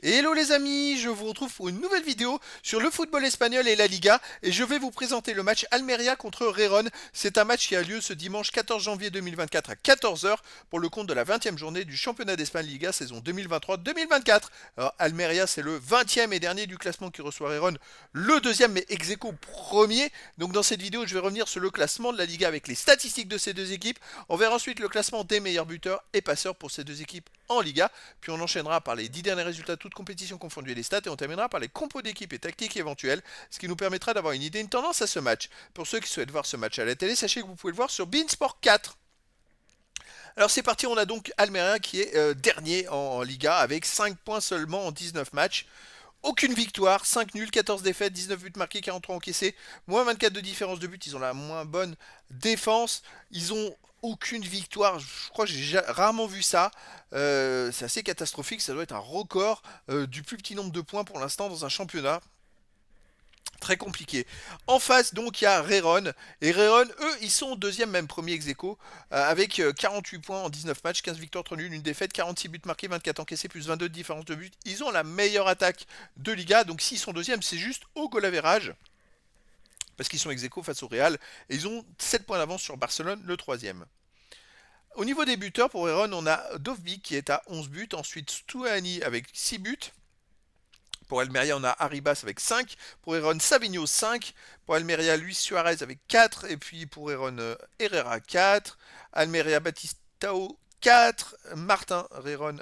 Hello les amis, je vous retrouve pour une nouvelle vidéo sur le football espagnol et la Liga et je vais vous présenter le match Almeria contre Rérón. C'est un match qui a lieu ce dimanche 14 janvier 2024 à 14 heures pour le compte de la 20e journée du championnat d'Espagne Liga saison 2023-2024. Alors Almeria c'est le 20e et dernier du classement qui reçoit Rérón, le deuxième mais ex aequo premier. Donc dans cette vidéo je vais revenir sur le classement de la Liga avec les statistiques de ces deux équipes. On verra ensuite le classement des meilleurs buteurs et passeurs pour ces deux équipes en Liga. Puis on enchaînera par les 10 derniers résultats toutes compétitions confondues et les stats et on terminera par les compos d'équipe et tactiques éventuelles, ce qui nous permettra d'avoir une idée, une tendance à ce match. Pour ceux qui souhaitent voir ce match à la télé, sachez que vous pouvez le voir sur beIN Sport 4. Alors c'est parti, on a donc Almeria qui est dernier en Liga avec 5 points seulement en 19 matchs. Aucune victoire, 5 nuls, 14 défaites, 19 buts marqués, 43 encaissés, moins 24 de différence de but, ils ont la moins bonne défense, ils ont aucune victoire, je crois que j'ai rarement vu ça, c'est assez catastrophique, ça doit être un record du plus petit nombre de points pour l'instant dans un championnat. Très compliqué. En face, donc, il y a Rérón. Et Rérón, eux, ils sont deuxième, même premier ex aequo, avec 48 points en 19 matchs, 15 victoires, 3 nuls, une défaite, 46 buts marqués, 24 encaissés, plus 22 de différence de but. Ils ont la meilleure attaque de Liga. Donc, s'ils sont deuxième, c'est juste au goal average, parce qu'ils sont ex aequo face au Real. Et ils ont 7 points d'avance sur Barcelone, le troisième. Au niveau des buteurs, pour Rérón, on a Dovbyk qui est à 11 buts. Ensuite, Stuani avec 6 buts. Pour Almeria, on a Arribas avec 5. Pour Rérón, Savinho 5. Pour Almeria, Luis Suarez avec 4. Et puis pour Rérón, Herrera 4. Almeria, Batistao 4. Martin, Rérón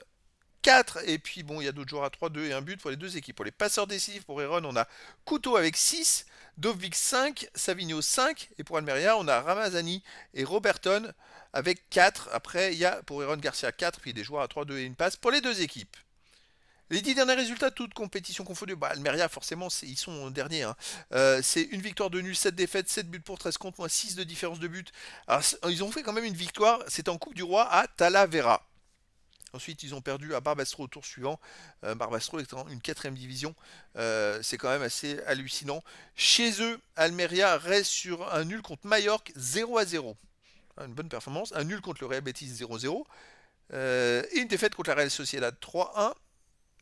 4. Et puis bon, il y a d'autres joueurs à 3, 2 et un but pour les deux équipes. Pour les passeurs décisifs, pour Rérón, on a Couto avec 6. Dovbyk 5. Savinho 5. Et pour Almeria, on a Ramazani et Roberton avec 4. Après, il y a pour Rérón Garcia 4. Puis des joueurs à 3, 2 et une passe pour les deux équipes. Les 10 derniers résultats, toutes compétitions confondues. Bah, Almeria, forcément, ils sont derniers. Hein. C'est une victoire de nul, 7 défaites, 7 buts pour 13 contre, moins 6 de différence de but. Alors, ils ont fait quand même une victoire. C'était en Coupe du Roi à Talavera. Ensuite, ils ont perdu à Barbastro au tour suivant. Barbastro est en une quatrième division. C'est quand même assez hallucinant. Chez eux, Almeria reste sur un nul contre Mallorca 0-0. Une bonne performance. Un nul contre le Real Betis 0-0. Et une défaite contre la Real Sociedad 3-1.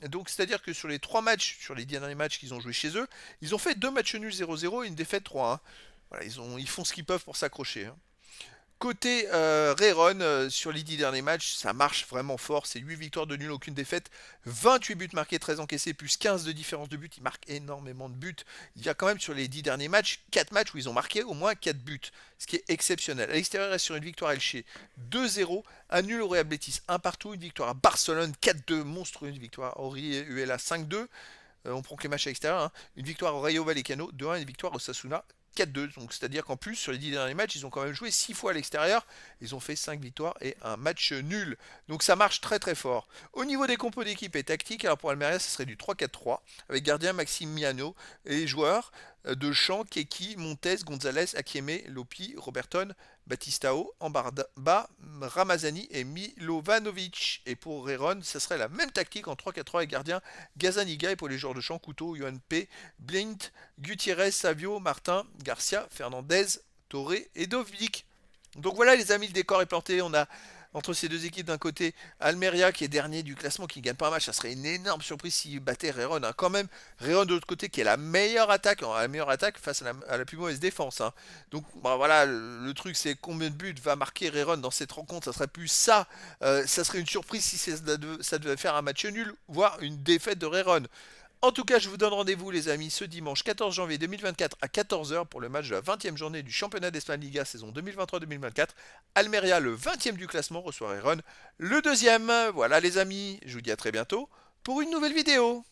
Donc, c'est-à-dire que sur les 3 matchs, sur les derniers matchs qu'ils ont joués chez eux, ils ont fait 2 matchs nuls 0-0 et une défaite 3-1. Voilà, ils font ce qu'ils peuvent pour s'accrocher. Hein. Côté Rérón, sur les 10 derniers matchs, ça marche vraiment fort. C'est 8 victoires de nul, aucune défaite. 28 buts marqués, 13 encaissés, plus 15 de différence de but. Ils marquent énormément de buts. Il y a quand même sur les 10 derniers matchs, 4 matchs où ils ont marqué au moins 4 buts. Ce qui est exceptionnel. À l'extérieur, il reste sur une victoire à Elche 2-0. Un nul au Real Betis 1 partout. Une victoire à Barcelone 4-2. Monstrueuse victoire. Orihuela 5-2. On prend que les matchs à l'extérieur. Hein. Une victoire au Rayo Vallecano 2-1. Une victoire au Sasuna 4-2. Donc c'est-à-dire qu'en plus, sur les 10 derniers matchs, ils ont quand même joué 6 fois à l'extérieur. Ils ont fait 5 victoires et un match nul. Donc ça marche très très fort. Au niveau des compos d'équipe et tactique, alors pour Almeria, ce serait du 3-4-3 avec gardien Maximiano et les joueurs de champ Keki, Montes, Gonzalez, Akieme, Lopi, Roberton, Batistao, Ambarba, Ramazani et Milovanovic. Et pour Rérón, ça serait la même tactique en 3-4-3 avec gardien Gazaniga et pour les joueurs de champ Couto, Yohan P, Blint, Gutiérrez, Savio, Martin, Garcia, Fernandez, Torre et Dovbyk. Donc voilà les amis, le décor est planté. On a entre ces deux équipes d'un côté Almeria qui est dernier du classement, qui ne gagne pas un match. Ça serait une énorme surprise s'il battait Rérón. Hein. Quand même, Rérón de l'autre côté qui est la meilleure attaque face à la plus mauvaise défense. Hein. Donc bah, voilà, le truc c'est combien de buts va marquer Rérón dans cette rencontre. Ça serait plus ça. Ça serait une surprise si ça devait faire un match nul, voire une défaite de Rérón. En tout cas, je vous donne rendez-vous les amis ce dimanche 14 janvier 2024 à 14 heures pour le match de la 20e journée du championnat d'Espagne Liga saison 2023-2024. Almeria, le 20e du classement, reçoit Rérón, le deuxième. Voilà les amis, je vous dis à très bientôt pour une nouvelle vidéo.